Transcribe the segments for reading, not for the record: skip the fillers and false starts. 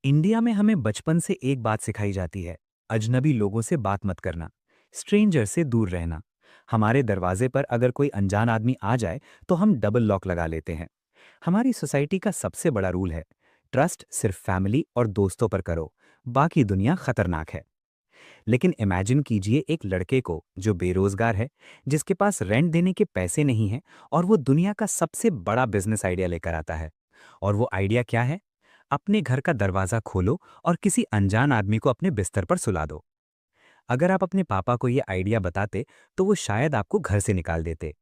India में हमें बचपन से एक बात सिखाई जाती है। अजनबी लोगों से बात मत करना, स्ट्रेंजर से दूर रहना। हमारे दरवाजे पर अगर कोई अनजान आदमी आ जाए तो हम डबल लॉक लगा लेते हैं। हमारी सोसाइटी का सबसे बड़ा रूल है, ट्रस्ट सिर्फ फैमिली और दोस्तों पर करो, बाकी दुनिया खतरनाक है। लेकिन इमेजिन कीजिए एक लड़के को जो बेरोजगार है, जिसके पास रेंट देने के पैसे नहीं हैं, और वो दुनिया का सबसे बड़ा बिजनेस आइडिया लेकर आता है। और वो आइडिया क्या है? अपने घर का दरवाजा खोलो और किसी अनजान आदमी को अपने बिस्तर पर सुला दो। अगर आप अपने पापा को ये आइडिया बताते तो वो शायद आपको घर से निकाल देते।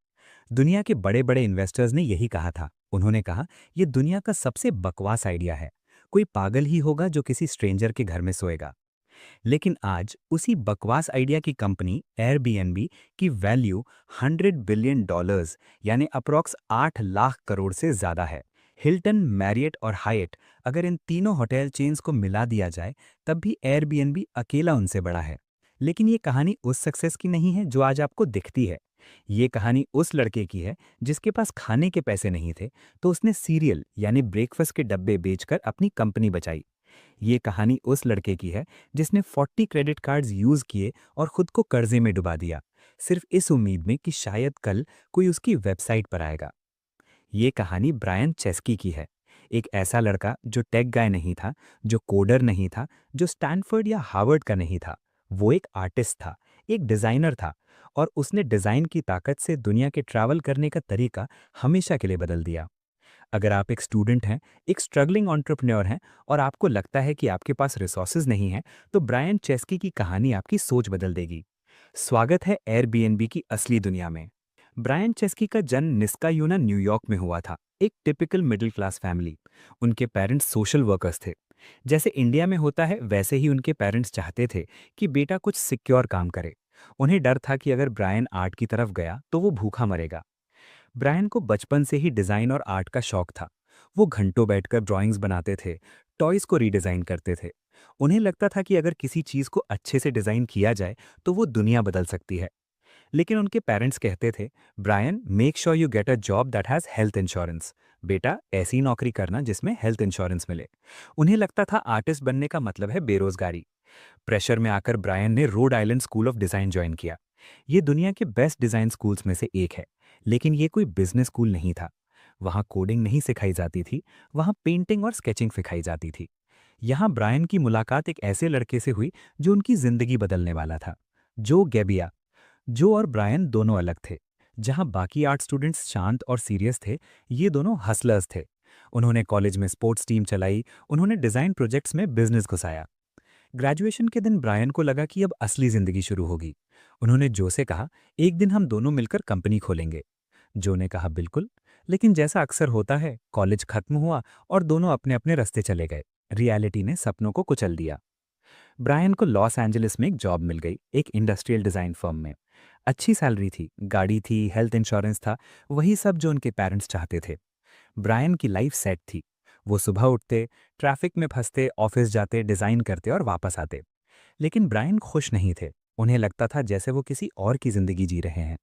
दुनिया के बड़े बड़े इन्वेस्टर्स ने यही कहा था। उन्होंने कहा, ये दुनिया का सबसे बकवास आइडिया है, कोई पागल ही होगा जो किसी स्ट्रेंजर के घर में सोएगा। लेकिन आज उसी बकवास आइडिया की कंपनी एयरबीएनबी की वैल्यू $100 बिलियन यानी अप्रॉक्स 8 लाख करोड़ से ज्यादा है। हिल्टन, मैरियट और हायट, अगर इन तीनों होटल चेन्स को मिला दिया जाए तब भी एयरबीएनबी अकेला उनसे बड़ा है। लेकिन ये कहानी उस सक्सेस की नहीं है जो आज आपको दिखती है। ये कहानी उस लड़के की है जिसके पास खाने के पैसे नहीं थे, तो उसने सीरियल यानी ब्रेकफास्ट के डब्बे बेचकर अपनी कंपनी बचाई। ये कहानी उस लड़के की है जिसने 40 क्रेडिट कार्ड्स यूज किए और खुद को कर्जे में डुबा दिया, सिर्फ इस उम्मीद में कि शायद कल कोई उसकी वेबसाइट पर आएगा। ये कहानी ब्रायन चेस्की की है। एक ऐसा लड़का जो टेक गाय नहीं था, जो कोडर नहीं था, जो स्टैनफोर्ड या हार्वर्ड का नहीं था। वो एक आर्टिस्ट था, एक डिजाइनर था, और उसने डिजाइन की ताकत से दुनिया के ट्रैवल करने का तरीका हमेशा के लिए बदल दिया। अगर आप एक स्टूडेंट हैं, एक स्ट्रगलिंग एंटरप्रेन्योर हैं, और आपको लगता है कि आपके पास रिसोर्सेज नहीं हैं, तो ब्रायन चेस्की की कहानी आपकी सोच बदल देगी। स्वागत है एयरबीएनबी की असली दुनिया में। ब्रायन चेस्की का जन्म निस्कायूना, न्यूयॉर्क में हुआ था। एक टिपिकल मिडिल क्लास फैमिली। उनके पेरेंट्स सोशल वर्कर्स थे। जैसे इंडिया में होता है वैसे ही उनके पेरेंट्स चाहते थे कि बेटा कुछ सिक्योर काम करे। उन्हें डर था कि अगर ब्रायन आर्ट की तरफ गया तो वो भूखा मरेगा। ब्रायन को बचपन से ही डिज़ाइन और आर्ट का शौक था। वो घंटों बैठकर ड्राइंग्स बनाते थे, टॉयज़ को रीडिज़ाइन करते थे। उन्हें लगता था कि अगर किसी चीज़ को अच्छे से डिज़ाइन किया जाए तो वो दुनिया बदल सकती है। लेकिन उनके पेरेंट्स कहते थे, Brian, make sure you get a job that has health insurance. बेटा, ऐसी नौकरी करना जिसमें हेल्थ इंश्योरेंस मिले। उन्हें लगता था आर्टिस्ट बनने का मतलब है बेरोजगारी। प्रेशर में आकर ब्रायन ने Rhode Island school of design join किया। ये दुनिया के बेस्ट डिज़ाइन स्कूल्स में से एक है, लेकिन ये कोई बिजनेस स्कूल नहीं था। वहाँ कोडिंग नहीं सिखाई जाती थी, वहाँ पेंटिंग और स्केचिंग सिखाई जाती थी। यहाँ ब्रायन की मुलाकात एक ऐसे लड़के से हुई जो उनकी जिंदगी बदलने वाला था, जो गैबिया। जो और ब्रायन दोनों अलग थे। जहाँ बाकी आर्ट स्टूडेंट्स शांत और सीरियस थे, ये दोनों हसलर्स थे। उन्होंने कॉलेज में स्पोर्ट्स टीम चलाई, उन्होंने डिज़ाइन प्रोजेक्ट्स में बिजनेस घुसाया। ग्रेजुएशन के दिन ब्रायन को लगा कि अब असली जिंदगी शुरू होगी। उन्होंने जो से कहा, एक दिन हम दोनों मिलकर कंपनी खोलेंगे। जो ने कहा, बिल्कुल। लेकिन जैसा अक्सर होता है, कॉलेज खत्म हुआ और दोनों अपने अपने रास्ते चले गए। रियलिटी ने सपनों को कुचल दिया। ब्रायन को लॉस एंजलिस में एक जॉब मिल गई, एक इंडस्ट्रियल डिजाइन फर्म में। अच्छी सैलरी थी, गाड़ी थी, हेल्थ इंश्योरेंस था, वही सब जो उनके पेरेंट्स चाहते थे। ब्रायन की लाइफ सेट थी। वो सुबह उठते, ट्रैफिक में फंसते, ऑफिस जाते, डिजाइन करते और वापस आते। लेकिन ब्रायन खुश नहीं थे। उन्हें लगता था जैसे वो किसी और की जिंदगी जी रहे हैं।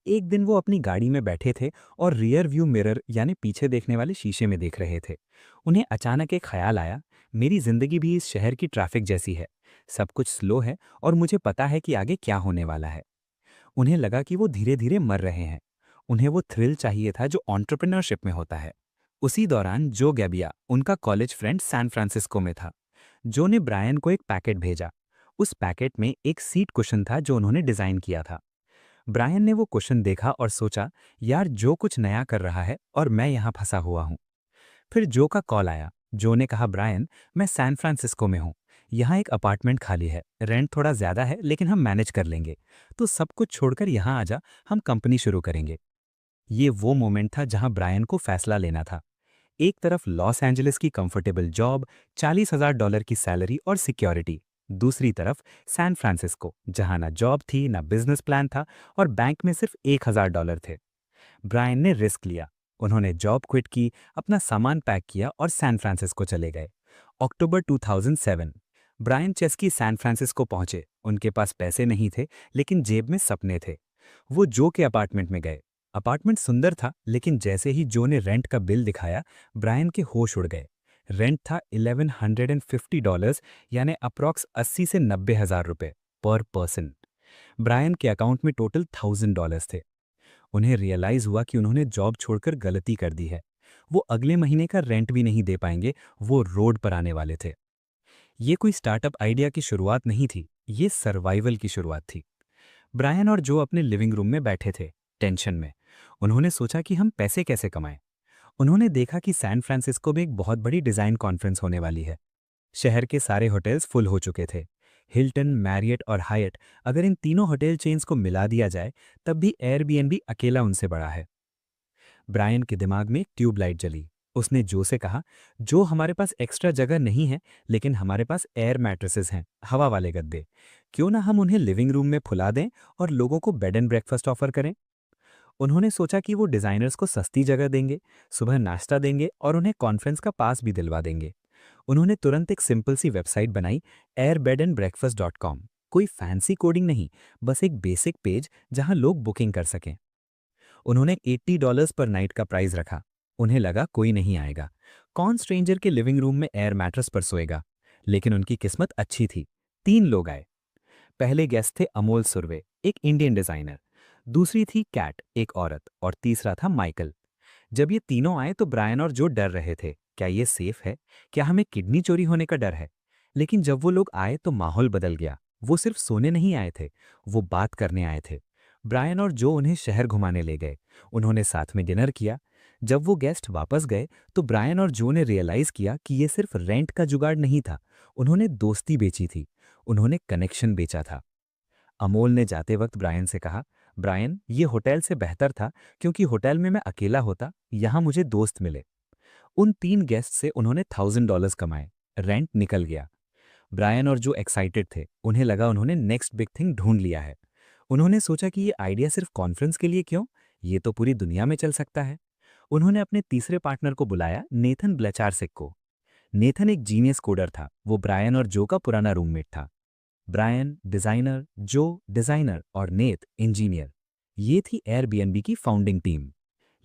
एक दिन वो अपनी गाड़ी में बैठे थे और रियर व्यू मिरर यानी पीछे देखने वाले शीशे में देख रहे थे। उन्हें अचानक एक ख्याल आया, मेरी जिंदगी भी इस शहर की ट्रैफिक जैसी है। सब कुछ स्लो है और मुझे पता है कि आगे क्या होने वाला है। उन्हें लगा कि वो धीरे धीरे मर रहे हैं। उन्हें वो थ्रिल चाहिए था जो एंटरप्रेन्योरशिप में होता है। उसी दौरान जो गैबिया, उनका कॉलेज फ्रेंड, सैन फ्रांसिस्को में था। जो ने ब्रायन को एक पैकेट भेजा। उस पैकेट में एक सीट कुशन था जो उन्होंने डिजाइन किया था। ब्रायन ने वो कुशन देखा और सोचा, यार जो कुछ नया कर रहा है और मैं यहाँ फंसा हुआ हूँ। फिर जो का कॉल आया। जो ने कहा, ब्रायन, मैं सैन फ्रांसिस्को में हूँ। यहाँ एक अपार्टमेंट खाली है, रेंट थोड़ा ज्यादा है लेकिन हम मैनेज कर लेंगे। तो सब कुछ छोड़कर यहाँ आ जा, हम कंपनी शुरू करेंगे। ये वो मोमेंट था जहाँ ब्रायन को फैसला लेना था। एक तरफ लॉस एंजलिस की कंफर्टेबल जॉब, $40,000 की सैलरी और सिक्योरिटी। दूसरी तरफ सैन फ्रांसिस्को, जहां ना जॉब थी ना बिजनेस प्लान था और बैंक में सिर्फ $1,000 थे। ब्रायन ने रिस्क लिया। उन्होंने जॉब क्विट की, अपना सामान पैक किया और सैन फ्रांसिस्को चले गए। अक्टूबर 2007। ब्रायन चेस्की सैन फ्रांसिस्को पहुंचे। उनके पास पैसे नहीं थे, लेकिन जेब में सपने थे। वो जो के अपार्टमेंट में गए। अपार्टमेंट सुंदर था, लेकिन जैसे ही जो ने रेंट का बिल दिखाया, ब्रायन के होश उड़ गए। रेंट था $1150, यानी अप्रॉक्स 80 से 90,000 रुपए पर पर्सन। ब्रायन के अकाउंट में टोटल $1000 थे। उन्हें रियलाइज हुआ कि उन्होंने जॉब छोड़कर गलती कर दी है। वो अगले महीने का रेंट भी नहीं दे पाएंगे, वो रोड पर आने वाले थे। ये कोई स्टार्टअप आइडिया की शुरुआत नहीं थी, ये सर्वाइवल की शुरुआत थी। ब्रायन और जो अपने लिविंग रूम में बैठे थे, टेंशन में। उन्होंने सोचा कि हम पैसे कैसे कमाएं। उन्होंने देखा कि सैन फ्रांसिस्को में एक बहुत बड़ी डिज़ाइन कॉन्फ्रेंस होने वाली है। शहर के सारे होटल्स फुल हो चुके थे। हिल्टन, मैरियट और हायट, अगर इन तीनों होटल चेन्स को मिला दिया जाए तब भी एयरबीएनबी अकेला उनसे बड़ा है। ब्रायन के दिमाग में एक ट्यूबलाइट जली। उसने जो से कहा, जो हमारे पास एक्स्ट्रा जगह नहीं है, लेकिन हमारे पास एयर मैट्रेसेस हैं, हवा वाले गद्दे। क्यों ना हम उन्हें लिविंग रूम में फुला दें और लोगों को बेड एंड ब्रेकफास्ट ऑफर करें। उन्होंने सोचा कि वो डिज़ाइनर्स को सस्ती जगह देंगे, सुबह नाश्ता देंगे और उन्हें कॉन्फ्रेंस का पास भी दिलवा देंगे। उन्होंने तुरंत एक सिंपल सी वेबसाइट बनाई, airbedandbreakfast.com। कोई फैंसी कोडिंग नहीं, बस एक बेसिक पेज जहां लोग बुकिंग कर सकें। उन्होंने $80 पर नाइट का प्राइस रखा। उन्हें लगा कोई नहीं आएगा, कौन स्ट्रेंजर के लिविंग रूम में एयर मैट्रेस पर सोएगा। लेकिन उनकी किस्मत अच्छी थी, 3 लोग आए। पहले गेस्ट थे अमोल सुरवे, एक इंडियन डिजाइनर। दूसरी थी कैट, एक औरत, और तीसरा था माइकल। जब ये तीनों आए तो ब्रायन और जो डर रहे थे, क्या ये सेफ है, क्या हमें किडनी चोरी होने का डर है। लेकिन जब वो लोग आए तो माहौल बदल गया। वो सिर्फ सोने नहीं आए थे, वो बात करने आए थे। ब्रायन और जो उन्हें शहर घुमाने ले गए। उन्होंने साथ में डिनर किया। जब वो गेस्ट वापस गए तो ब्रायन और जो ने रियलाइज किया कि ये सिर्फ रेंट का जुगाड़ नहीं था, उन्होंने दोस्ती बेची थी, उन्होंने कनेक्शन बेचा था। अमोल ने जाते वक्त ब्रायन से कहा, ब्रायन, ये होटल से बेहतर था, क्योंकि होटल में मैं अकेला होता, यहाँ मुझे दोस्त मिले। उन 3 गेस्ट से उन्होंने $1000 कमाए। रेंट निकल गया। ब्रायन और जो एक्साइटेड थे, उन्हें लगा उन्होंने नेक्स्ट बिग थिंग ढूंढ लिया है। उन्होंने सोचा कि ये आइडिया सिर्फ कॉन्फ्रेंस के लिए क्यों, ये तो पूरी दुनिया में चल सकता है। उन्होंने अपने तीसरे पार्टनर को बुलाया, नेथन ब्लेचारसिक को। नेथन एक जीनियस कोडर था, वो ब्रायन और जो का पुराना रूममेट था। ब्रायन डिजाइनर, जो डिजाइनर और नेथ इंजीनियर। ये थी एयरबीएनबी की फाउंडिंग टीम।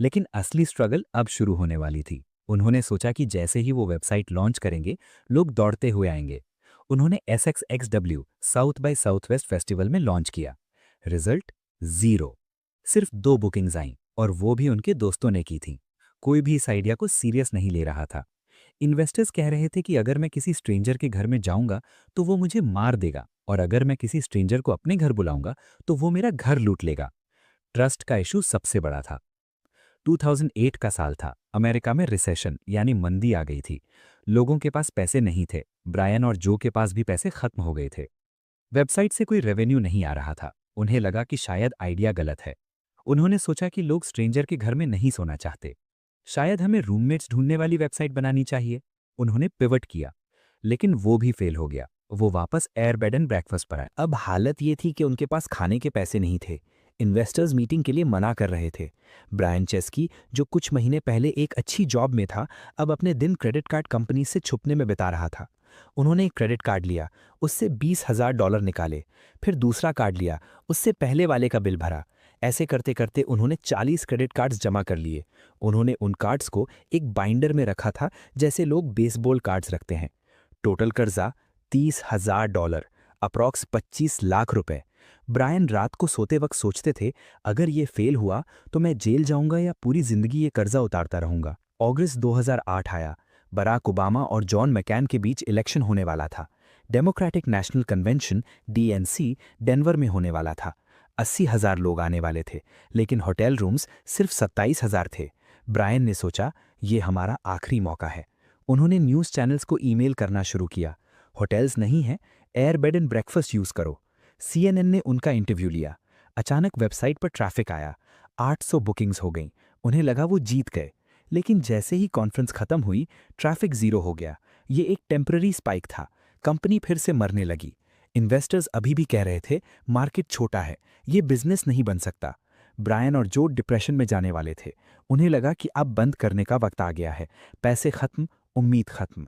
लेकिन असली स्ट्रगल अब शुरू होने वाली थी। उन्होंने सोचा कि जैसे ही वो वेबसाइट लॉन्च करेंगे, लोग दौड़ते हुए आएंगे। उन्होंने SXXW, south by southwest festival में लॉन्च किया। रिजल्ट 0। सिर्फ 2 बुकिंग्स आईं, और वो भी उनके दोस्तों ने की थी। कोई भी इस आइडिया को सीरियस नहीं ले रहा था। इन्वेस्टर्स कह रहे थे कि अगर मैं किसी स्ट्रेंजर के घर में जाऊंगा तो वो मुझे मार देगा, और अगर मैं किसी स्ट्रेंजर को अपने घर बुलाऊंगा तो वो मेरा घर लूट लेगा। ट्रस्ट का इशू सबसे बड़ा था। 2008 का साल था। अमेरिका में रिसेशन यानी मंदी आ गई थी। लोगों के पास पैसे नहीं थे। ब्रायन और जो के पास भी पैसे खत्म हो गए थे। वेबसाइट से कोई रेवेन्यू नहीं आ रहा था। उन्हें लगा कि शायद आइडिया गलत है। उन्होंने सोचा कि लोग स्ट्रेंजर के घर में नहीं सोना चाहते। शायद हमें रूममेट्स ढूंढने वाली वेबसाइट बनानी चाहिए। उन्होंने पिवट किया, लेकिन वो भी फेल हो गया। वो वापस एयर बेड एंड ब्रेकफास्ट पर आए। अब हालत ये थी कि उनके पास खाने के पैसे नहीं थे। इन्वेस्टर्स मीटिंग के लिए मना कर रहे थे। ब्रायन चेस्की, जो कुछ महीने पहले एक अच्छी जॉब में था, अब अपने दिन क्रेडिट कार्ड कंपनी से छुपने में बिता रहा था। उन्होंने एक क्रेडिट कार्ड लिया, उससे $20,000 निकाले। फिर दूसरा कार्ड लिया, उससे पहले वाले का बिल भरा। ऐसे करते करते उन्होंने 40 क्रेडिट कार्ड्स जमा कर लिए। उन्होंने उन कार्ड्स को एक बाइंडर में रखा था, जैसे लोग बेसबॉल कार्ड्स रखते हैं। टोटल कर्जा $30,000, अप्रॉक्स 25 लाख रुपए। ब्रायन रात को सोते वक्त सोचते थे, अगर ये फेल हुआ तो मैं जेल जाऊंगा या पूरी जिंदगी ये कर्जा उतारता रहूंगा। अगस्त 2008 आया। बराक ओबामा और जॉन मैकैन के बीच इलेक्शन होने वाला था। Democratic national convention DNC Denver में होने वाला था। 80,000 लोग आने वाले थे, लेकिन होटल रूम्स सिर्फ 27,000 थे। ब्रायन ने सोचा, ये हमारा आखिरी मौका है। उन्होंने न्यूज़ चैनल्स को ईमेल करना शुरू किया। होटल्स नहीं है, air bed and breakfast use करो। CNN ने उनका इंटरव्यू लिया। अचानक वेबसाइट पर ट्रैफिक आया। 800 बुकिंग्स हो गईं। उन्हें लगा वो जीत गए। लेकिन जैसे ही कॉन्फ्रेंस खत्म हुई, ट्रैफिक 0 हो गया। ये एक टेम्पररी स्पाइक था। कंपनी फिर से मरने लगी। इन्वेस्टर्स अभी भी कह रहे थे, मार्केट छोटा है, ये बिजनेस नहीं बन सकता। ब्रायन और जो डिप्रेशन में जाने वाले थे। उन्हें लगा कि अब बंद करने का वक्त आ गया है। पैसे खत्म, उम्मीद खत्म।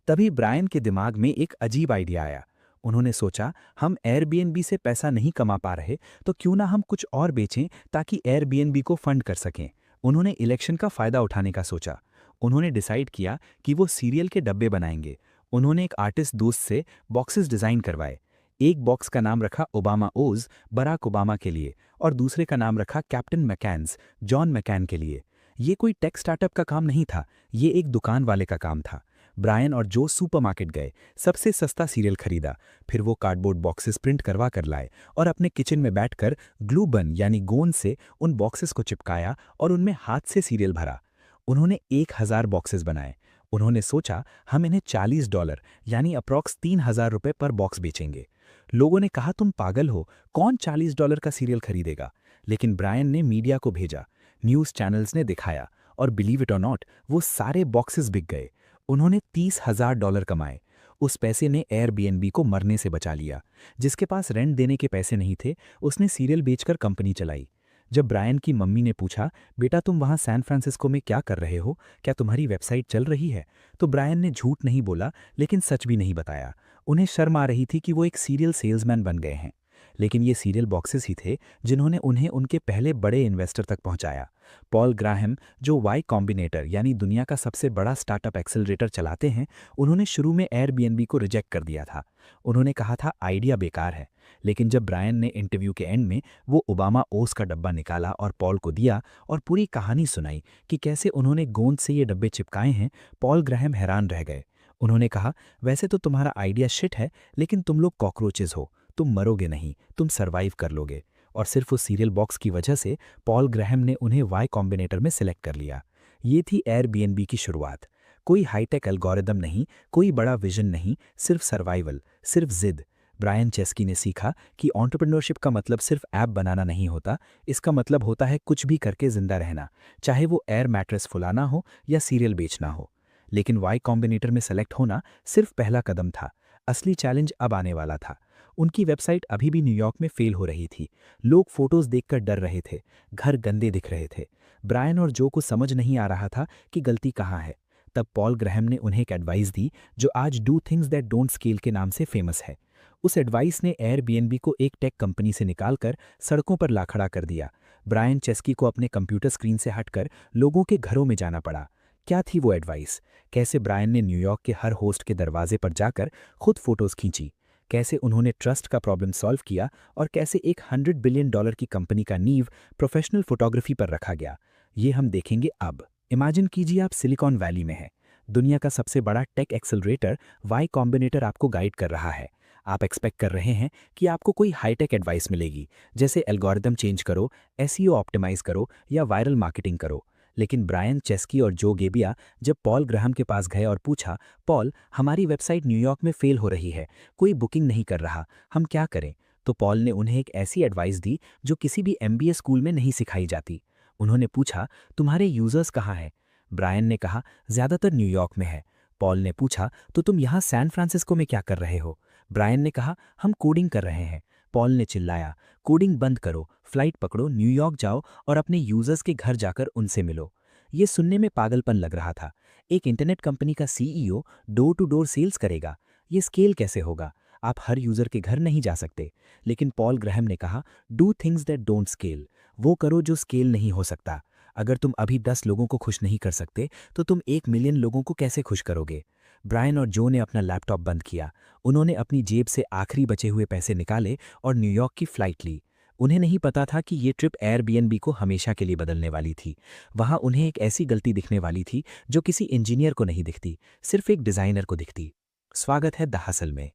तभी ब्रायन के दिमाग में एक अजीब आइडिया आया। उन्होंने सोचा, हम एयरबीएनबी से पैसा नहीं कमा पा रहे, तो क्यों ना हम कुछ और बेचें ताकि एयरबीएनबी को फंड कर सकें। उन्होंने इलेक्शन का फायदा उठाने का सोचा। उन्होंने डिसाइड किया कि वो सीरियल के डब्बे बनाएंगे। उन्होंने एक आर्टिस्ट दोस्त से बॉक्सेस डिज़ाइन करवाए। एक बॉक्स का नाम रखा ओबामा ओज, बराक ओबामा के लिए, और दूसरे का नाम रखा कैप्टन मैकैन्स, जॉन मैकैन के लिए। ये कोई टेक स्टार्टअप का काम नहीं था, ये एक दुकान वाले का काम था। ब्रायन और जो सुपरमार्केट गए, सबसे सस्ता सीरियल खरीदा, फिर वो कार्डबोर्ड बॉक्सेस प्रिंट करवा कर लाए और अपने किचन में बैठकर ग्लू गन यानी गोंद से उन बॉक्सेस को चिपकाया और उनमें हाथ से सीरियल भरा। उन्होंने 1000 बॉक्सेस बनाए। उन्होंने सोचा हम इन्हें $40 यानी अप्रॉक्स $3000 पर बॉक्स बेचेंगे। लोगों ने कहा तुम पागल हो, कौन $40 का सीरियल खरीदेगा? लेकिन ब्रायन ने मीडिया को भेजा, न्यूज़ चैनल्स ने दिखाया, और बिलीव इट और नॉट, वो सारे बॉक्सेस बिक गए। उन्होंने $30,000 कमाए। उस पैसे ने एयरबीएनबी को मरने से बचा लिया। जिसके पास रेंट देने के पैसे नहीं थे, उसने सीरियल बेचकर कंपनी चलाई। जब ब्रायन की मम्मी ने पूछा, बेटा तुम वहाँ सैन फ्रांसिस्को में क्या कर रहे हो, क्या तुम्हारी वेबसाइट चल रही है, तो ब्रायन ने झूठ नहीं बोला, लेकिन सच भी नहीं बताया। उन्हें शर्म आ रही थी कि वो एक सीरियल सेल्समैन बन गए हैं। लेकिन ये सीरियल बॉक्सेस ही थे जिन्होंने उन्हें उनके पहले बड़े इन्वेस्टर तक पहुंचाया। पॉल ग्राहम, जो वाई कॉम्बिनेटर यानी दुनिया का सबसे बड़ा स्टार्टअप एक्सेलरेटर चलाते हैं, उन्होंने शुरू में एयरबीएनबी को रिजेक्ट कर दिया था। उन्होंने कहा था आइडिया बेकार है। लेकिन जब ब्रायन ने इंटरव्यू के एंड में वो ओबामा ओस का डब्बा निकाला और पॉल को दिया और पूरी कहानी सुनाई कि कैसे उन्होंने गोंद से ये डब्बे चिपकाए हैं, पॉल ग्राहम हैरान रह गए। उन्होंने कहा, वैसे तो तुम्हारा आइडिया शिट है, लेकिन तुम लोग कॉकरोचेस हो, तुम मरोगे नहीं, तुम सर्वाइव कर लोगे। और सिर्फ उस सीरियल बॉक्स की वजह से पॉल ग्राहम ने उन्हें वाई कॉम्बिनेटर में सिलेक्ट कर लिया। ये थी एयरबीएनबी की शुरुआत। कोई हाईटेक एल्गोरिदम नहीं, कोई बड़ा विजन नहीं, सिर्फ सर्वाइवल, सिर्फ जिद। ब्रायन चेस्की ने सीखा कि एंटरप्रेन्योरशिप का मतलब सिर्फ ऐप बनाना नहीं होता, इसका मतलब होता है कुछ भी करके जिंदा रहना, चाहे वो एयर मैट्रेस फुलाना हो या सीरियल बेचना हो। लेकिन वाई कॉम्बिनेटर में सेलेक्ट होना सिर्फ पहला कदम था, असली चैलेंज अब आने वाला था। उनकी वेबसाइट अभी भी न्यूयॉर्क में फेल हो रही थी। लोग फोटोज देखकर डर रहे थे, घर गंदे दिख रहे थे। ब्रायन और जो को समझ नहीं आ रहा था कि गलती कहाँ है। तब पॉल ग्राहम ने उन्हें एक एडवाइस दी जो आज do things that don't scale के नाम से फेमस है। उस एडवाइस ने एयरबीएनबी को एक टेक कंपनी से निकालकर सड़कों पर ला खड़ा कर दिया। ब्रायन चेस्की को अपने कंप्यूटर स्क्रीन से हटकर लोगों के घरों में जाना पड़ा। क्या थी वो एडवाइस? कैसे ब्रायन ने न्यूयॉर्क के हर होस्ट के दरवाजे पर जाकर खुद फोटोज खींची, कैसे उन्होंने ट्रस्ट का प्रॉब्लम सॉल्व किया, और कैसे एक $100 बिलियन की कंपनी का नींव प्रोफेशनल फोटोग्राफी पर रखा गया, ये हम देखेंगे अब। इमेजिन कीजिए आप सिलिकॉन वैली में हैं। दुनिया का सबसे बड़ा टेक एक्सेलरेटर वाई कॉम्बिनेटर आपको गाइड कर रहा है। आप एक्सपेक्ट कर रहे हैं कि आपको कोई हाईटेक एडवाइस मिलेगी, जैसे एल्गोरिदम चेंज करो, एसईओ ऑप्टिमाइज करो या वायरल मार्केटिंग करो। लेकिन ब्रायन चेस्की और जो गेबिया जब पॉल ग्राहम के पास गए और पूछा, पॉल हमारी वेबसाइट न्यूयॉर्क में फेल हो रही है, कोई बुकिंग नहीं कर रहा, हम क्या करें? तो पॉल ने उन्हें एक ऐसी एडवाइस दी जो किसी भी एमबीए स्कूल में नहीं सिखाई जाती। उन्होंने पूछा, तुम्हारे यूजर्स कहाँ हैं? ब्रायन ने कहा, ज़्यादातर न्यूयॉर्क में है। पॉल ने पूछा, तो तुम यहाँ सैन फ्रांसिस्को में क्या कर रहे हो? ब्रायन ने कहा, हम कोडिंग कर रहे हैं। पॉल ने चिल्लाया, कोडिंग बंद करो, फ्लाइट पकड़ो, न्यूयॉर्क जाओ और अपने यूजर्स के घर जाकर उनसे मिलो। ये सुनने में पागलपन लग रहा था। एक इंटरनेट कंपनी का CEO door to door sales करेगा, ये स्केल कैसे होगा? आप हर यूजर के घर नहीं जा सकते। लेकिन पॉल ग्राहम ने कहा, do things that don't scale, वो करो जो स्केल नहीं हो सकता। अगर तुम अभी 10 लोगों को खुश नहीं कर सकते तो तुम 1 मिलियन लोगों को कैसे खुश करोगे? ब्रायन और जो ने अपना लैपटॉप बंद किया। उन्होंने अपनी जेब से आखिरी बचे हुए पैसे निकाले और न्यूयॉर्क की फ्लाइट ली। उन्हें नहीं पता था कि ये ट्रिप एयरबीएनबी को हमेशा के लिए बदलने वाली थी। वहाँ उन्हें एक ऐसी गलती दिखने वाली थी जो किसी इंजीनियर को नहीं दिखती, सिर्फ एक डिज़ाइनर को दिखती। स्वागत है द हसल में।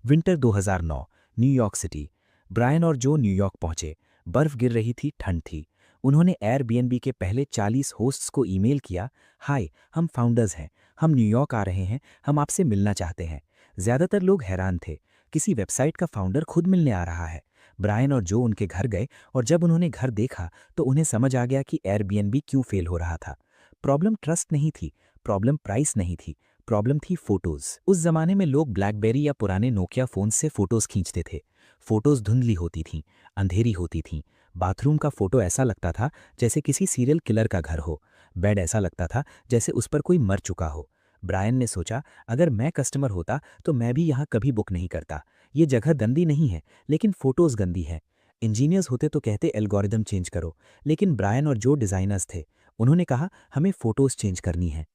Winter 2009, New York city. ब्रायन और जो न्यूयॉर्क पहुंचे। बर्फ गिर रही थी, ठंड थी। उन्होंने एयरबीएनबी के पहले 40 होस्ट्स को ईमेल किया, हाय हम फाउंडर्स हैं, हम न्यूयॉर्क आ रहे हैं, हम आपसे मिलना चाहते हैं। ज़्यादातर लोग हैरान थे, किसी वेबसाइट का फाउंडर खुद मिलने आ रहा है। ब्रायन और जो उनके घर गए और जब उन्होंने घर देखा तो उन्हें समझ आ गया कि एयरबीएनबी क्यों फेल हो रहा था। प्रॉब्लम ट्रस्ट नहीं थी, प्रॉब्लम प्राइस नहीं थी, प्रॉब्लम थी फोटोज। उस जमाने में लोग ब्लैकबेरी या पुराने नोकिया फोन से फोटोज खींचते थे। फोटोज धुंधली होती थीं, अंधेरी होती थीं। बाथरूम का फोटो ऐसा लगता था जैसे किसी सीरियल किलर का घर हो। बेड ऐसा लगता था जैसे उस पर कोई मर चुका हो। ब्रायन ने सोचा, अगर मैं कस्टमर होता तो मैं भी यहाँ कभी बुक नहीं करता। ये जगह गंदी नहीं है, लेकिन फोटोज गंदी है। इंजीनियर्स होते तो कहते एल्गोरिदम चेंज करो, लेकिन ब्रायन और जो डिज़ाइनर्स थे, उन्होंने कहा हमें फोटोज चेंज करनी है।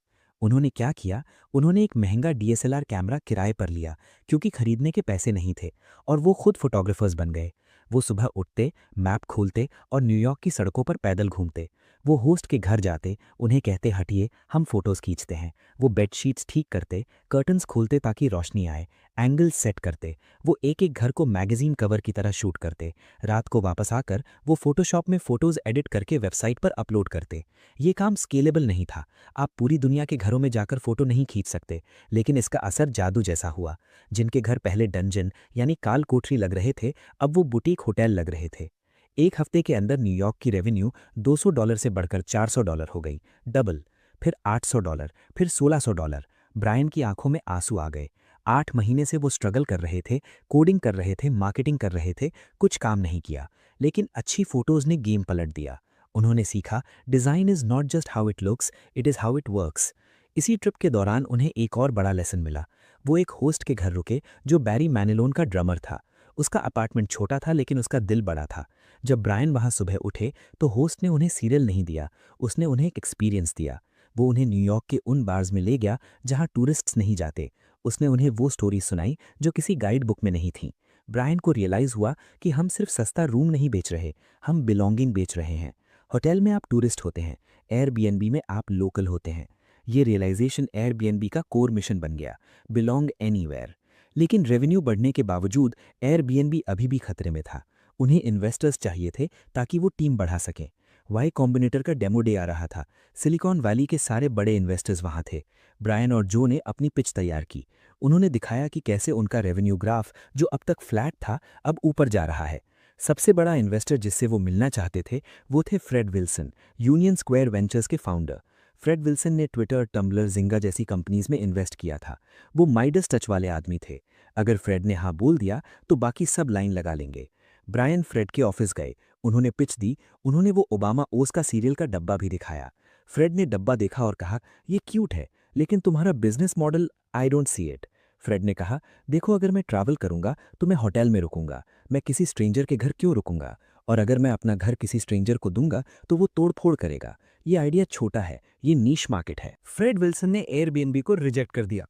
उन्होंने क्या किया, उन्होंने एक महंगा डीएसएलआर कैमरा किराए पर लिया क्योंकि खरीदने के पैसे नहीं थे, और वो खुद फोटोग्राफर्स बन गए। वो सुबह उठते, मैप खोलते और न्यूयॉर्क की सड़कों पर पैदल घूमते। वो होस्ट के घर जाते, उन्हें कहते हटिए हम फोटोज खींचते हैं। वो बेडशीट्स ठीक करते, कर्टन्स खोलते ताकि रोशनी आए, एंगल सेट करते। वो एक एक घर को मैगजीन कवर की तरह शूट करते। रात को वापस आकर वो फोटोशॉप में फोटोज एडिट करके वेबसाइट पर अपलोड करते। ये काम स्केलेबल नहीं था। आप पूरी दुनिया के घरों में जाकर फोटो नहीं खींच सकते, लेकिन इसका असर जादू जैसा हुआ। जिनके घर पहले डंजन यानी काल कोठरी लग रहे थे, अब वो बुटीक होटल लग रहे थे। एक हफ्ते के अंदर न्यूयॉर्क की रेवेन्यू $200 से बढ़कर $400 हो गई, डबल। फिर $800, फिर $1600। ब्रायन की आंखों में आंसू आ गए। 8 महीने से वो स्ट्रगल कर रहे थे, कोडिंग कर रहे थे, मार्केटिंग कर रहे थे, कुछ काम नहीं किया। लेकिन अच्छी फोटोज ने गेम पलट दिया। उन्होंने सीखा, design is not just how it looks, it is how it works. इसी ट्रिप के दौरान उन्हें एक और बड़ा लेसन मिला। वो एक होस्ट के घर रुके जो बैरी मैनिलोन का ड्रमर था। उसका अपार्टमेंट छोटा था लेकिन उसका दिल बड़ा था। जब ब्रायन वहाँ सुबह उठे तो होस्ट ने उन्हें सीरियल नहीं दिया, उसने उन्हें एक एक्सपीरियंस दिया। वो उन्हें न्यूयॉर्क के उन बार्स में ले गया जहाँ टूरिस्ट्स नहीं जाते। उसने उन्हें वो स्टोरी सुनाई जो किसी गाइड बुक में नहीं थी। ब्रायन को रियलाइज़ हुआ कि हम सिर्फ सस्ता रूम नहीं बेच रहे, हम बिलोंगिंग बेच रहे हैं। होटल में आप टूरिस्ट होते हैं, एयरबीएनबी में आप लोकल होते हैं। ये रियलाइजेशन एयरबीएनबी का कोर मिशन बन गया, बिलोंग एनीवेयर। लेकिन रेवेन्यू बढ़ने के बावजूद एयरबीएनबी अभी भी खतरे में था। उन्हें इन्वेस्टर्स चाहिए थे ताकि वो टीम बढ़ा सकें। वाई कॉम्बिनेटर का डेमो डे आ रहा था। सिलिकॉन वैली के सारे बड़े इन्वेस्टर्स वहाँ थे। ब्रायन और जो ने अपनी पिच तैयार की। उन्होंने दिखाया कि कैसे उनका रेवेन्यू ग्राफ, जो अब तक फ्लैट था, अब ऊपर जा रहा है। सबसे बड़ा इन्वेस्टर जिससे वो मिलना चाहते थे वो थे Fred Wilson, Union Square Ventures के फाउंडर। फ्रेड विल्सन ने ट्विटर, टम्बलर, जिंगा जैसी कंपनीज में इन्वेस्ट किया था। वो माइडस टच वाले आदमी थे। अगर फ्रेड ने हाँ बोल दिया तो बाकी सब लाइन लगा लेंगे। ब्रायन फ्रेड के ऑफिस गए, उन्होंने पिच दी, उन्होंने वो ओबामा ओस का सीरियल का डब्बा भी दिखाया। फ्रेड ने डब्बा देखा और कहा, ये क्यूट है, लेकिन तुम्हारा business model, I don't see it. Fred ने कहा, देखो अगर मैं ट्रैवल करूंगा तो मैं होटल में रुकूंगा, मैं किसी स्ट्रेंजर के घर क्यों रुकूंगा? और अगर मैं अपना घर किसी स्ट्रेंजर को दूंगा तो वो तोड़-फोड़ करेगा। ये आइडिया छोटा है, ये नीश मार्केट है। फ्रेड विल्सन ने एयरबीएनबी को रिजेक्ट कर दिया।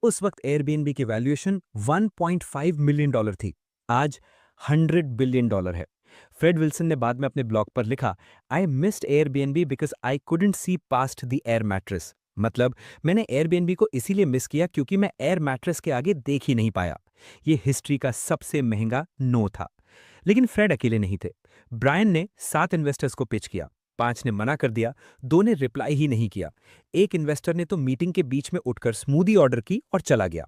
उस वक्त एयरबीएनबी की वैल्यूएशन $1.5 मिलियन थी। आज $100 बिलियन है। फ्रेड विल्सन ने बाद में अपने ब्लॉग पर लिखा, I missed Airbnb because I couldn't see past the air mattress. मतलब मैंने एयरबीएनबी को इसीलिए मिस किया क्योंकि मैं एयर मैट्रेस के आगे देख ही नहीं पाया। ये हिस्ट्री का सबसे महंगा नो था। लेकिन फ्रेड अकेले नहीं थे। ब्रायन ने 7 इन्वेस्टर्स को पिच किया, 5 ने मना कर दिया, 2 ने रिप्लाई ही नहीं किया। एक इन्वेस्टर ने तो मीटिंग के बीच में उठकर स्मूदी ऑर्डर की और चला गया।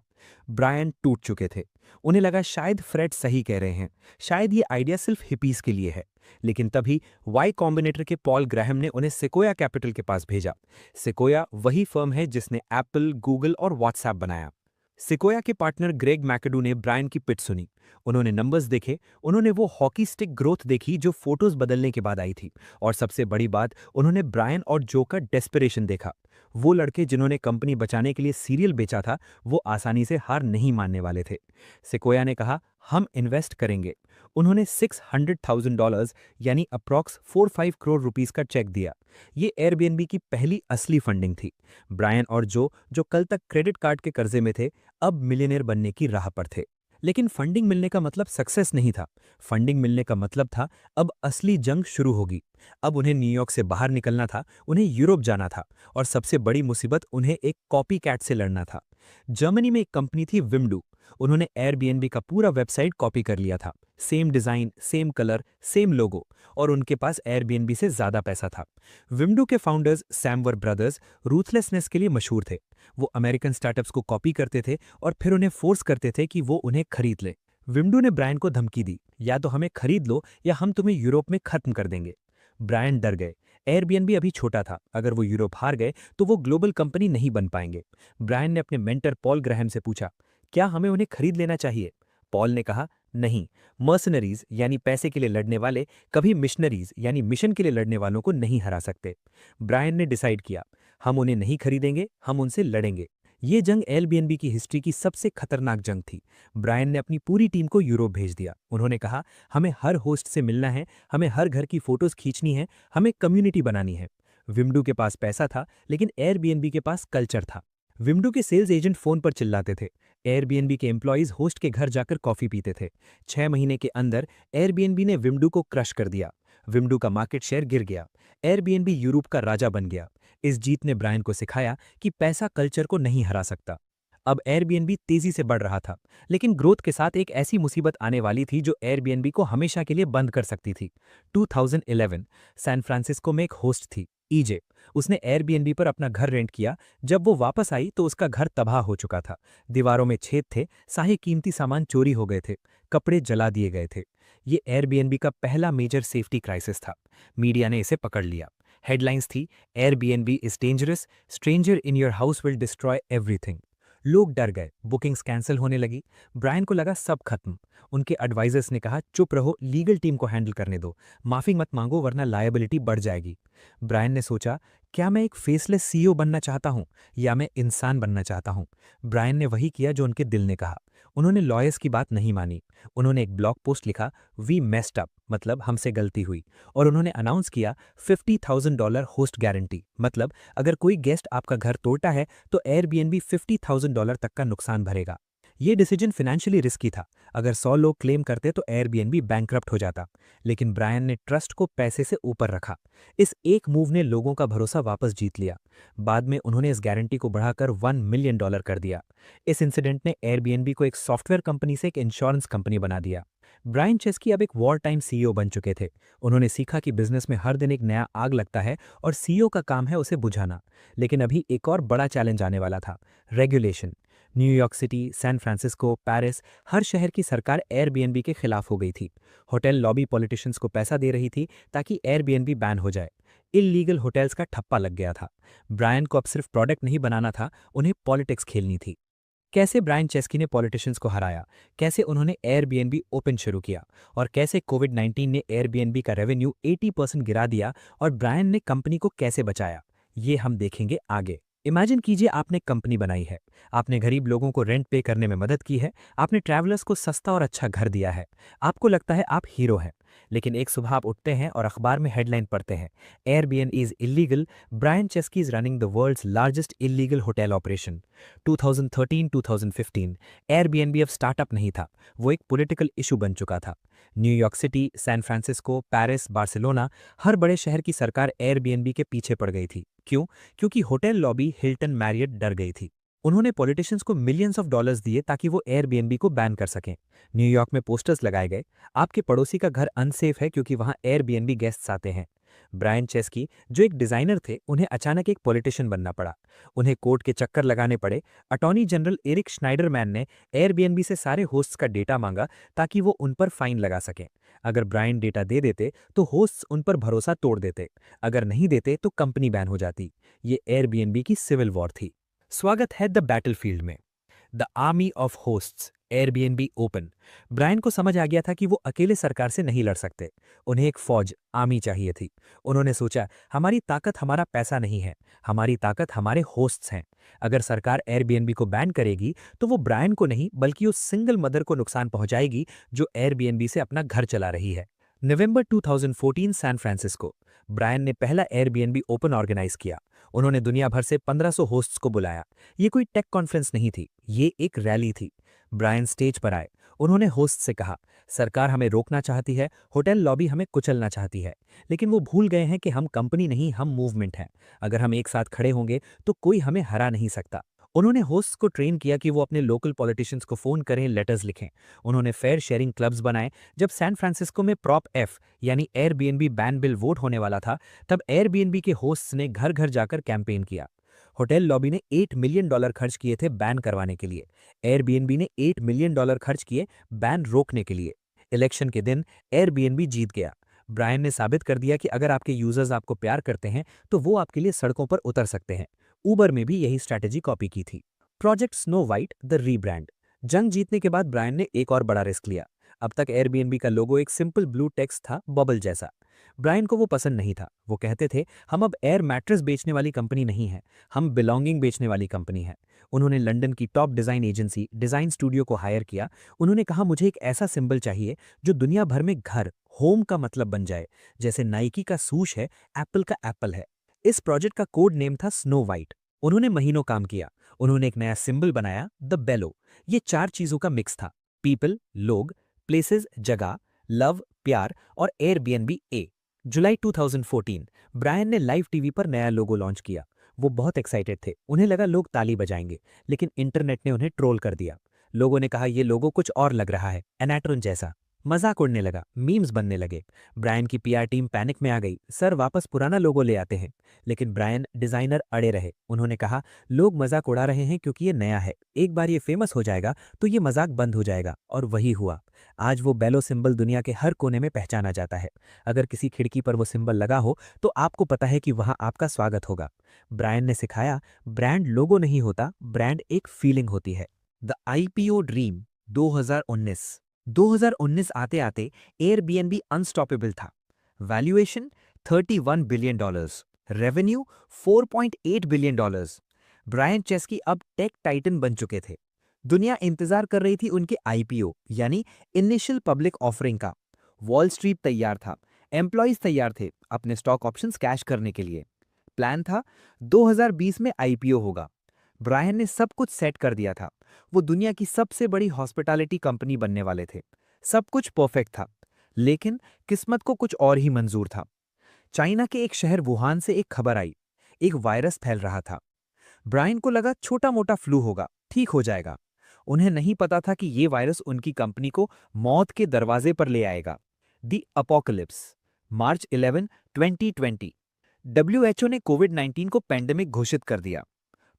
ब्रायन टूट चुके थे। उन्हें लगा शायद फ्रेड सही कह रहे हैं, शायद ये आइडिया सिर्फ हिपीज के लिए है। लेकिन तभी वाई कॉम्बिनेटर के पॉल ग्राहम ने उन्हें सेकोया कैपिटल के पास भेजा। सेकोया वही फर्म है जिसने एप्पल, गूगल और व्हाट्सएप बनाया। सिकोया के पार्टनर ग्रेग मैकडू ने ब्रायन की पिच सुनी। उन्होंने नंबर्स देखे, उन्होंने वो हॉकी स्टिक ग्रोथ देखी जो फोटोज बदलने के बाद आई थी, और सबसे बड़ी बात, उन्होंने ब्रायन और जो का डेस्परेशन देखा। वो लड़के जिन्होंने कंपनी बचाने के लिए सीरियल बेचा था, वो आसानी से हार नहीं मानने वाले थे। सिकोया ने कहा, हम इन्वेस्ट करेंगे। उन्होंने $600,000 यानी अप्रॉक्स 4-5 करोड़ रुपीस का चेक दिया। ये एयरबीएनबी की पहली असली फंडिंग थी। ब्रायन और जो कल तक क्रेडिट कार्ड के कर्जे में थे, अब मिलियनेयर बनने की राह पर थे। लेकिन फंडिंग मिलने का मतलब सक्सेस नहीं था। फंडिंग मिलने का मतलब था अब असली जंग शुरू होगी। अब उन्हें न्यूयॉर्क से बाहर निकलना था, उन्हें यूरोप जाना था, और सबसे बड़ी मुसीबत, उन्हें एक कॉपी कैट से लड़ना था। जर्मनी में एक कंपनी थी विमडू। उन्होंने एयरबीएनबी का पूरा वेबसाइट कॉपी कर लिया था। Same design, same colour, same logo, और उनके पास एयरबीएनबी से ज्यादा पैसा था। विमडू के फाउंडर्स सैमवर ब्रदर्स रूथलेसनेस के लिए मशहूर थे। वो अमेरिकन स्टार्टअप्स को कॉपी करते थे और फिर उन्हें फोर्स करते थे कि वो उन्हें खरीद लें। विमडू ने ब्रायन को धमकी दी, या तो हमें खरीद लो या हम तुम्हें यूरोप में खत्म कर देंगे। ब्रायन डर गए। एयरबीएनबी अभी छोटा था, अगर वो यूरोप हार गए तो वो ग्लोबल कंपनी नहीं बन पाएंगे। ब्रायन ने अपने मेंटर पॉल ग्राहम से पूछा, क्या हमें उन्हें खरीद लेना चाहिए? पॉल ने कहा, नहीं, मर्सनरीज यानी पैसे के लिए लड़ने वाले कभी मिशनरीज यानी मिशन के लिए लड़ने वालों को नहीं हरा सकते। ब्रायन ने डिसाइड किया, हम उन्हें नहीं खरीदेंगे, हम उनसे लड़ेंगे। ये जंग एयरबीएनबी की हिस्ट्री की सबसे खतरनाक जंग थी। ब्रायन ने अपनी पूरी टीम को यूरोप भेज दिया। उन्होंने कहा, हमें हर होस्ट से मिलना है, हमें हर घर की फोटोज खींचनी है, हमें कम्युनिटी बनानी है। विमडू के पास पैसा था, लेकिन एयरबीएनबी के पास कल्चर था। विमडू के सेल्स एजेंट फोन पर चिल्लाते थे। एयरबीएनबी के एम्प्लॉइज होस्ट के घर जाकर कॉफी पीते थे। 6 महीने के अंदर एयरबीएनबी ने विमडू को क्रश कर दिया। विमडू का मार्केट शेयर गिर गया। एयरबीएनबी यूरोप का राजा बन गया। इस जीत ने ब्रायन को सिखाया कि पैसा कल्चर को नहीं हरा सकता। अब एयरबीएनबी तेजी से बढ़ रहा था, लेकिन ग्रोथ के साथ एक ऐसी मुसीबत आने वाली थी जो एयरबीएनबी को हमेशा के लिए बंद कर सकती थी। 2011 सैन फ्रांसिस्को में एक होस्ट थी, ईजे। उसने एयरबीएनबी पर अपना घर रेंट किया। जब वो वापस आई तो उसका घर तबाह हो चुका था। दीवारों में छेद थे, सारे कीमती सामान चोरी हो गए थे, कपड़े जला दिए गए थे। ये एयरबीएनबी का पहला मेजर सेफ्टी क्राइसिस था। मीडिया ने इसे पकड़ लिया। हेडलाइंस थी, Airbnb is dangerous, stranger in your house will destroy everything. लोग डर गए, बुकिंग्स कैंसिल होने लगी। ब्रायन को लगा सब खत्म। उनके एडवाइजर्स ने कहा, चुप रहो, लीगल टीम को हैंडल करने दो, माफी मत मांगो वरना लायबिलिटी बढ़ जाएगी। ब्रायन ने सोचा, क्या मैं एक फेसलेस सीईओ बनना चाहता हूं या मैं इंसान बनना चाहता हूं? ब्रायन ने वही किया जो उनके दिल ने कहा। उन्होंने लॉयर्स की बात नहीं मानी। उन्होंने एक ब्लॉग पोस्ट लिखा, वी मेस्ड अप, मतलब हमसे गलती हुई। और उन्होंने अनाउंस किया $50,000 होस्ट गारंटी, मतलब अगर कोई गेस्ट आपका घर तोड़ता है तो एयरबीएनबी $50,000 तक का नुकसान भरेगा। ये डिसीजन फाइनेंशियली रिस्की था। अगर 100 लोग क्लेम करते तो एयरबीएनबी बैंकरप्ट हो जाता। लेकिन ब्रायन ने ट्रस्ट को पैसे से ऊपर रखा। इस एक मूव ने लोगों का भरोसा वापस जीत लिया। बाद में उन्होंने इस गारंटी को बढ़ाकर $1 मिलियन कर दिया। इस इंसिडेंट ने एयरबीएनबी को एक सॉफ्टवेयर कंपनी से एक इंश्योरेंस कंपनी बना दिया। ब्रायन चेस्की अब एक वॉर टाइम सीईओ बन चुके थे। उन्होंने सीखा कि बिजनेस में हर दिन एक नया आग लगता है और सीईओ का काम है उसे बुझाना। लेकिन अभी एक और बड़ा चैलेंज आने वाला था, regulation. New York city, San Francisco, Paris, हर शहर की सरकार एयरबीएनबी के खिलाफ हो गई थी। होटल लॉबी पॉलिटिशियंस को पैसा दे रही थी ताकि एयरबीएनबी बैन हो जाए। इल्लीगल होटल्स का ठप्पा लग गया था। ब्रायन को अब सिर्फ प्रोडक्ट नहीं बनाना था, उन्हें पॉलिटिक्स खेलनी थी। कैसे ब्रायन चेस्की ने पॉलिटिशियंस को हराया, कैसे उन्होंने एयरबीएनबी ओपन शुरू किया, और कैसे कोविड-19 ने एयरबीएनबी का रेवेन्यू 80% गिरा दिया और ब्रायन ने कंपनी को कैसे बचाया, ये हम देखेंगे आगे। इमेजिन कीजिए, आपने कंपनी बनाई है, आपने गरीब लोगों को रेंट पे करने में मदद की है, आपने ट्रैवलर्स को सस्ता और अच्छा घर दिया है। आपको लगता है आप हीरो हैं। लेकिन एक सुबह आप उठते हैं और अखबार में हेडलाइन पढ़ते हैं, Airbnb is illegal, Brian Chesky is running the world's largest illegal hotel operation. 2013-2015 Airbnb अब स्टार्टअप नहीं था, वो एक पॉलिटिकल इशू बन चुका था। New York city, San Francisco, Paris, Barcelona, हर बड़े शहर की सरकार एयरबीएनबी के पीछे पड़ गई थी। क्यों? क्योंकि होटल लॉबी हिल्टन मैरियट डर गई थी। उन्होंने पॉलिटिशियंस को मिलियंस ऑफ डॉलर्स दिए ताकि वो एयरबीएनबी को बैन कर सकें। न्यूयॉर्क में पोस्टर्स लगाए गए, आपके पड़ोसी का घर अनसेफ है क्योंकि वहां एयरबीएनबी गेस्ट्स आते हैं। ब्रायन चेस्की, जो एक डिजाइनर थे, उन्हें अचानक एक पॉलिटिशियन बनना पड़ा। उन्हें कोर्ट के चक्कर लगाने पड़े। अटॉर्नी जनरल एरिक श्नाइडरमैन ने एयरबीएनबी से सारे होस्ट्स का डेटा मांगा ताकि वो उन पर फाइन लगा सकें। अगर ब्रायन डेटा दे देते तो होस्ट्स उन पर भरोसा तोड़ देते, अगर नहीं देते तो कंपनी बैन हो जाती। ये एयरबीएनबी की सिविल वॉर थी। स्वागत है द बैटलफील्ड में। The army of hosts, Airbnb open. Brian को समझ आ गया था कि वो अकेले सरकार से नहीं लड़ सकते, उन्हें एक फौज, आर्मी चाहिए थी। उन्होंने सोचा, हमारी ताकत हमारा पैसा नहीं है, हमारी ताकत हमारे होस्ट्स हैं। अगर सरकार एयरबीएनबी को बैन करेगी तो वो ब्रायन को नहीं बल्कि उस सिंगल मदर को नुकसान पहुंचाएगी जो एयरबीएनबी से अपना घर चला रही है। नवंबर 2014 सैन फ्रांसिस्को। ब्रायन ने पहला एयरबीएनबी ओपन ऑर्गेनाइज किया। उन्होंने दुनिया भर से 1500 होस्ट्स को बुलाया। ये कोई टेक कॉन्फ्रेंस नहीं थी, ये एक रैली थी। ब्रायन स्टेज पर आए। उन्होंने होस्ट से कहा, सरकार हमें रोकना चाहती है, होटल लॉबी हमें कुचलना चाहती है, लेकिन वो भूल गए हैं कि हम कंपनी नहीं, हम मूवमेंट हैं। अगर हम एक साथ खड़े होंगे तो कोई हमें हरा नहीं सकता। उन्होंने होस्ट्स को ट्रेन किया कि वो अपने लोकल पॉलिटिशियंस को फोन करें, लेटर्स लिखें। उन्होंने फेयर शेयरिंग क्लब्स बनाए। जब सैन फ्रांसिस्को में प्रॉप एफ यानी एयरबीएनबी बैन बिल वोट होने वाला था, तब एयरबीएनबी के होस्ट्स ने घर घर जाकर कैंपेन किया। होटल लॉबी ने $8 मिलियन खर्च किए थे बैन करवाने के लिए। एयरबीएनबी ने $8 मिलियन खर्च किए बैन रोकने के लिए। इलेक्शन के दिन एयरबीएनबी जीत गया। ब्रायन ने साबित कर दिया कि अगर आपके यूजर्स आपको प्यार करते हैं तो वो आपके लिए सड़कों पर उतर सकते हैं। उबर में भी यही स्ट्रैटेजी कॉपी की थी। Project snow white, the rebrand. जंग जीतने के बाद ब्रायन ने एक और बड़ा रिस्क लिया। अब तक एयरबीएनबी का लोगो एक सिंपल ब्लू टेक्स्ट था, बबल जैसा। ब्रायन को वो पसंद नहीं था। वो कहते थे, हम अब एयर मैट्रेस बेचने वाली कंपनी नहीं है, हम बिलोंगिंग बेचने वाली कंपनी है। उन्होंने लंदन की top design agency design studio को हायर किया। उन्होंने कहा, मुझे एक ऐसा सिंबल चाहिए जो दुनिया भर में घर, होम का मतलब बन जाए। जैसे नाइकी का सूश है, एप्पल का एप्पल है। इस प्रोजेक्ट का कोड नेम था स्नो वाइट। उन्होंने महीनों काम किया। उन्होंने एक नया सिंबल बनाया, द बेलो। ये 4 चीजों का मिक्स था। पीपल, लोग, प्लेसेस, जगह, लव, प्यार और एयरबीएनबी ए। जुलाई 2014 ब्रायन ने लाइव टीवी पर नया लोगो लॉन्च किया। वो बहुत एक्साइटेड थे। उन्हें लगा लोग ताली बजाएंगे, लेकिन इंटरनेट ने उन्हें ट्रोल कर दिया। लोगों ने कहा ये लोगो कुछ और लग रहा है, एनाट्रोन जैसा। मजाक उड़ने लगा, मीम्स बनने लगे। ब्रायन की पीआर टीम पैनिक में आ गई, सर वापस पुराना लोगो ले आते हैं। लेकिन ब्रायन डिजाइनर अड़े रहे। उन्होंने कहा लोग मजाक उड़ा रहे हैं क्योंकि ये नया है, एक बार ये फेमस हो जाएगा तो ये मजाक बंद हो जाएगा। और वही हुआ। आज वो बेलो सिंबल दुनिया के हर कोने में पहचाना जाता है। अगर किसी खिड़की पर वो सिंबल लगा हो तो आपको पता है कि वहां आपका स्वागत होगा। ब्रायन ने सिखाया ब्रांड लोगो नहीं होता, ब्रांड एक फीलिंग होती है। The IPO dream 2019। 2019 आते आते एयरबीएनबी अनस्टॉपेबल था। Valuation $31 billion, revenue $4.8 billion. Brian Chesky अब टेक टाइटन बन चुके थे। दुनिया इंतजार कर रही थी उनके आईपीओ यानी इनिशियल पब्लिक ऑफरिंग का। वॉल स्ट्रीट तैयार था, एम्प्लॉयज तैयार थे अपने स्टॉक ऑप्शंस कैश करने के लिए। प्लान था 2020 में आईपीओ होगा। ब्रायन ने सब कुछ सेट कर दिया था। वो दुनिया की सबसे बड़ी हॉस्पिटैलिटी कंपनी बनने वाले थे। सब कुछ परफेक्ट था, लेकिन किस्मत को कुछ और ही मंजूर था। चाइना के एक शहर वुहान से एक खबर आई, एक वायरस फैल रहा था। ब्रायन को लगा छोटा मोटा फ्लू होगा, ठीक हो जाएगा। उन्हें नहीं पता था कि ये वायरस उनकी कंपनी को मौत के दरवाजे पर ले आएगा। दी अपोकलिप्स, मार्च 11, 2020। डब्ल्यूएचओ ने कोविड-19 को पैंडेमिक घोषित कर दिया।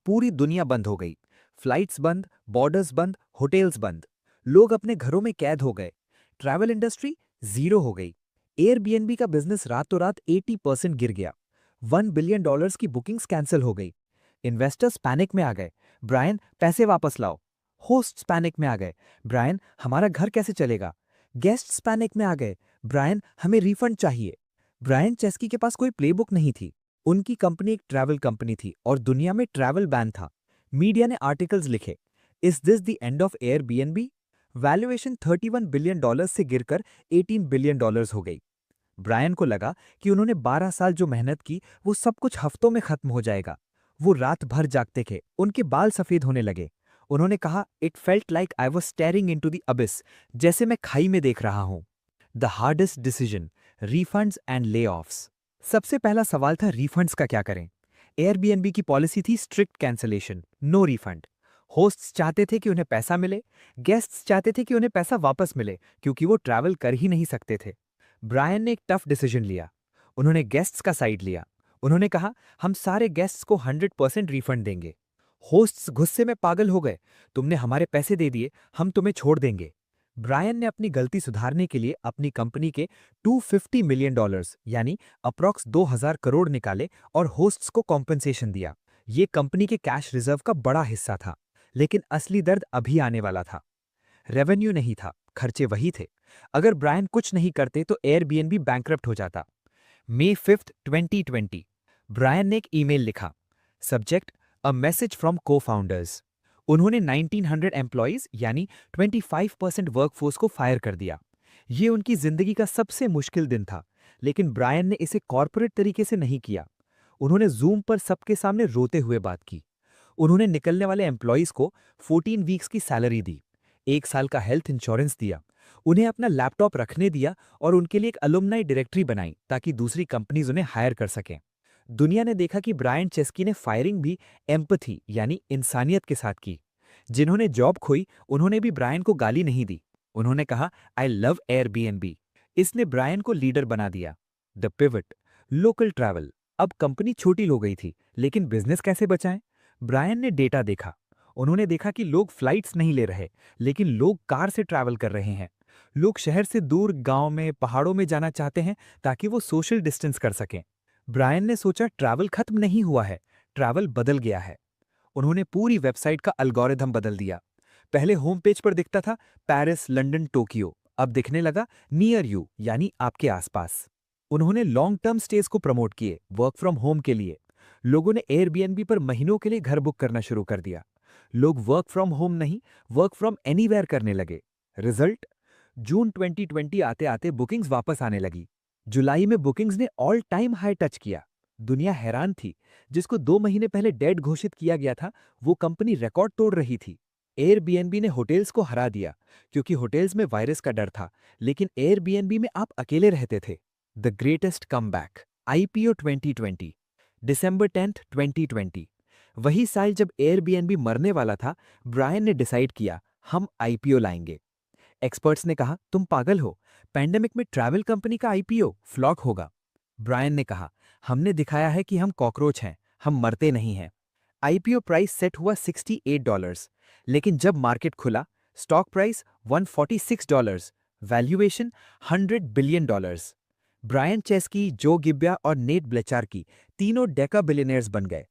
पूरी दुनिया बंद हो गई। फ्लाइट्स बंद, बॉर्डर्स बंद, होटल्स बंद। लोग अपने घरों में कैद हो गए। ट्रैवल इंडस्ट्री जीरो हो गई। एयरबीएनबी का बिजनेस रातों रात 80% गिर गया। $1 बिलियन की बुकिंग्स कैंसिल हो गई। इन्वेस्टर्स पैनिक में आ गए, ब्रायन पैसे वापस लाओ। होस्ट्स पैनिक में आ गए, ब्रायन हमारा घर कैसे चलेगा। गेस्ट्स पैनिक में आ गए, ब्रायन हमें रिफंड चाहिए। ब्रायन चेस्की के पास कोई प्लेबुक नहीं थी। उनकी कंपनी एक ट्रैवल कंपनी थी और दुनिया में ट्रैवल बैन था। मीडिया ने आर्टिकल्स लिखे, is this the end of Airbnb. Valuation $31 billion से गिरकर $18 बिलियन हो गई। ब्रायन को लगा कि उन्होंने 12 साल जो मेहनत की वो सब कुछ हफ्तों में खत्म हो जाएगा। वो रात भर जागते थे, उनके बाल सफेद होने लगे। उन्होंने कहा it felt like I was staring into the abyss, जैसे मैं खाई में देख रहा हूं। The hardest decision, refunds and layoffs. सबसे पहला सवाल था रिफंड्स का क्या करें। एयरबीएनबी की पॉलिसी थी strict cancellation, no refund. Hosts चाहते थे कि उन्हें पैसा मिले, गेस्ट्स चाहते थे कि उन्हें पैसा वापस मिले क्योंकि वो ट्रैवल कर ही नहीं सकते थे। ब्रायन ने एक टफ डिसीजन लिया। उन्होंने गेस्ट्स का साइड लिया। उन्होंने कहा हम सारे गेस्ट्स को 100% रिफंड देंगे। होस्ट्स गुस्से में पागल हो गए, तुमने हमारे पैसे दे दिए, हम तुम्हें छोड़ देंगे। ब्रायन ने अपनी गलती सुधारने के लिए अपनी कंपनी के $250 मिलियन यानी अप्रॉक्स 2000 करोड़ निकाले और होस्ट्स को कॉम्पेंसेशन दिया। ये कंपनी के कैश रिजर्व का बड़ा हिस्सा था। लेकिन असली दर्द अभी आने वाला था। रेवेन्यू नहीं था, खर्चे वही थे। अगर ब्रायन कुछ नहीं करते तो एयरबीएनबी बैंकरप्ट हो जाता। May 5th, 2020 ब्रायन ने एक ईमेल लिखा, subject a message from co-founders. उन्होंने 1900 एम्प्लॉइज यानी 25% वर्कफोर्स को फायर कर दिया। ये उनकी जिंदगी का सबसे मुश्किल दिन था, लेकिन ब्रायन ने इसे कॉर्पोरेट तरीके से नहीं किया। उन्होंने जूम पर सबके सामने रोते हुए बात की। उन्होंने निकलने वाले एम्प्लॉइज को 14 वीक्स की सैलरी दी, 1 साल का हेल्थ इंश्योरेंस दिया, उन्हें अपना लैपटॉप रखने दिया और उनके लिए एक अलुमनाई डायरेक्टरी बनाई ताकि दूसरी कंपनीज उन्हें हायर कर सकें। दुनिया ने देखा कि ब्रायन चेस्की ने फायरिंग भी एम्पथी यानी इंसानियत के साथ की। जिन्होंने जॉब खोई उन्होंने भी ब्रायन को गाली नहीं दी। उन्होंने कहा आई लव एयरबीएनबी। इसने ब्रायन को लीडर बना दिया। The pivot, local travel. अब कंपनी छोटी हो गई थी, लेकिन बिजनेस कैसे बचाएं? ब्रायन ने डेटा देखा। उन्होंने देखा कि लोग फ्लाइट्स नहीं ले रहे, लेकिन लोग कार से ट्रैवल कर रहे हैं। लोग शहर से दूर गांव में, पहाड़ों में जाना चाहते हैं ताकि वो सोशल डिस्टेंस कर सकें। ब्रायन ने सोचा ट्रैवल खत्म नहीं हुआ है, ट्रैवल बदल गया है। उन्होंने पूरी वेबसाइट का एल्गोरिथम बदल दिया। पहले होम पेज पर दिखता था पेरिस, लंदन, टोक्यो। अब दिखने लगा नियर यू यानी आपके आसपास। उन्होंने लॉन्ग टर्म स्टेज को प्रमोट किए, वर्क फ्रॉम होम के लिए। लोगों ने एयरबीएनबी पर महीनों के लिए घर बुक करना शुरू कर दिया। लोग वर्क फ्रॉम होम नहीं, वर्क फ्रॉम एनीवेयर करने लगे। रिजल्ट, जून 2020 आते आते बुकिंग्स वापस आने लगी। जुलाई में बुकिंग्स ने ऑल टाइम हाई टच किया। दुनिया हैरान थी। जिसको 2 महीने पहले डेड घोषित किया गया था, वो कंपनी रिकॉर्ड तोड़ रही थी। एयरबीएनबी ने होटल्स को हरा दिया, क्योंकि होटल्स में वायरस का डर था, लेकिन एयरबीएनबी में आप अकेले रहते थे। द ग्रेटेस्ट कमबैक, आईपीओ 2020, दिसंबर 10, 2020। वही साल जब एयरबीएनबी मरने वाला था, ब्रायन ने डिसाइड किया, हम आईपीओ लाएंगे। एक्सपर्ट्स ने कहा, तुम पागल हो, पैंडेमिक में ट्रैवल कंपनी का आईपीओ फ्लॉप होगा। ब्रायन ने कहा, हमने दिखाया है कि हम कॉकरोच हैं, हम मरते नहीं हैं। आईपीओ प्राइस सेट हुआ $68, लेकिन जब मार्केट खुला, stock price $146, valuation $100 billion. Brian Chesky, Joe Gebbia और नेट ब्लेचार्की तीनों डेका बिलियनियर्स बन गए।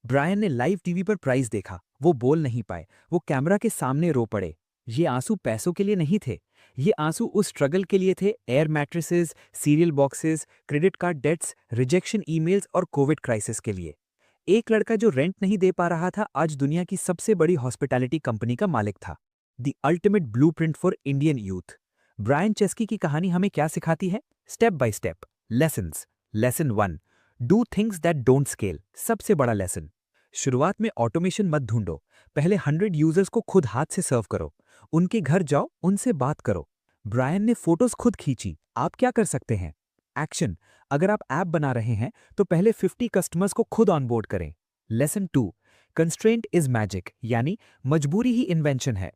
ब्रायन ने लाइव टीवी पर प्राइस देखा, वो बोल नहीं पाए, वो कैमरा के सामने रो पड़े। ये आंसू पैसों के लिए नहीं थे, ये आंसू उस स्ट्रगल के लिए थे, air mattresses, cereal boxes, credit card debts, rejection emails और कोविड क्राइसिस के लिए। एक लड़का जो रेंट नहीं दे पा रहा था, आज दुनिया की सबसे बड़ी हॉस्पिटैलिटी कंपनी का मालिक था। The ultimate blueprint for Indian youth. Brian Chesky की कहानी हमें क्या सिखाती है? Step by step lessons. Lesson 1, do things that don't scale. सबसे बड़ा लेसन, शुरुआत में ऑटोमेशन मत ढूंढो, पहले 100 यूजर्स को खुद हाथ से सर्व करो, उनके घर जाओ, उनसे बात करो। ब्रायन ने फोटोज खुद खींची, आप क्या कर सकते हैं? एक्शन, अगर आप ऐप बना रहे हैं तो पहले 50 कस्टमर्स को खुद ऑनबोर्ड करें। लेसन 2, कंस्ट्रेंट इज मैजिक, यानी मजबूरी ही इन्वेंशन है।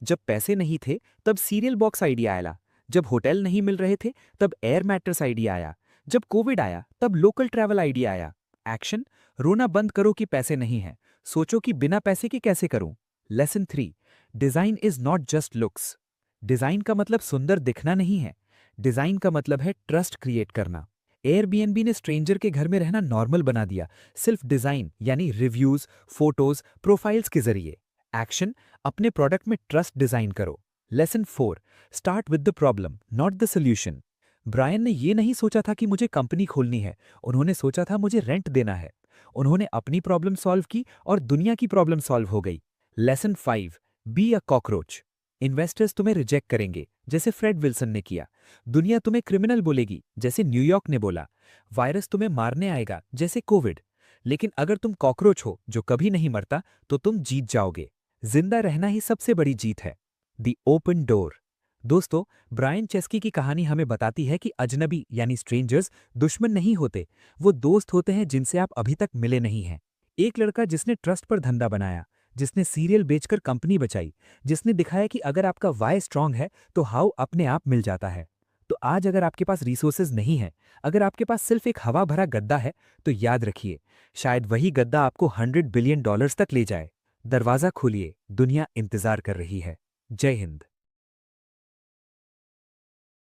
जब पैसे नहीं थे तब सीरियल बॉक्स आइडिया आया, जब होटल नहीं मिल रहे थे तब एयर मैट्रेस आइडिया आया, जब कोविड आया तब लोकल ट्रैवल आइडिया आया। एक्शन, रोना बंद करो कि पैसे नहीं हैं, सोचो कि बिना पैसे के कैसे करूं। Lesson 3, design is not just looks. Design का मतलब सुंदर दिखना नहीं है, डिजाइन का मतलब है ट्रस्ट क्रिएट करना। एयरबीएनबी ने स्ट्रेंजर के घर में रहना नॉर्मल बना दिया, सिर्फ डिजाइन यानी रिव्यूज, फोटोज, प्रोफाइल्स के जरिए। एक्शन, अपने प्रोडक्ट में ट्रस्ट डिजाइन करो। Lesson 4, start with the problem not the solution. Brian ने ये नहीं सोचा था कि मुझे कंपनी खोलनी है, उन्होंने सोचा था मुझे रेंट देना है। उन्होंने अपनी प्रॉब्लम सॉल्व की और दुनिया की प्रॉब्लम सॉल्व हो गई। Lesson 5, be a cockroach. Investors तुम्हें रिजेक्ट करेंगे, जैसे फ्रेड विल्सन ने किया। दुनिया तुम्हें क्रिमिनल बोलेगी, जैसे न्यूयॉर्क ने बोला। वायरस तुम्हें मारने आएगा, जैसे कोविड। लेकिन अगर तुम कॉकरोच हो जो कभी नहीं मरता, तो तुम जीत जाओगे। जिंदा रहना ही सबसे बड़ी जीत है। The open door. दोस्तों, ब्रायन चेस्की की कहानी हमें बताती है कि अजनबी यानी स्ट्रेंजर्स दुश्मन नहीं होते, वो दोस्त होते हैं जिनसे आप अभी तक मिले नहीं हैं। एक लड़का जिसने ट्रस्ट पर धंधा बनाया, जिसने सीरियल बेचकर कंपनी बचाई, जिसने दिखाया कि अगर आपका वाई स्ट्रांग है तो हाउ अपने आप मिल जाता है। तो आज अगर आपके पास रिसोर्सेज नहीं है, अगर आपके पास सिर्फ एक हवा भरा गद्दा है, तो याद रखिए, शायद वही गद्दा आपको $100 बिलियन तक ले जाए। दरवाजा खोलिए, दुनिया इंतजार कर रही है। जय हिंद।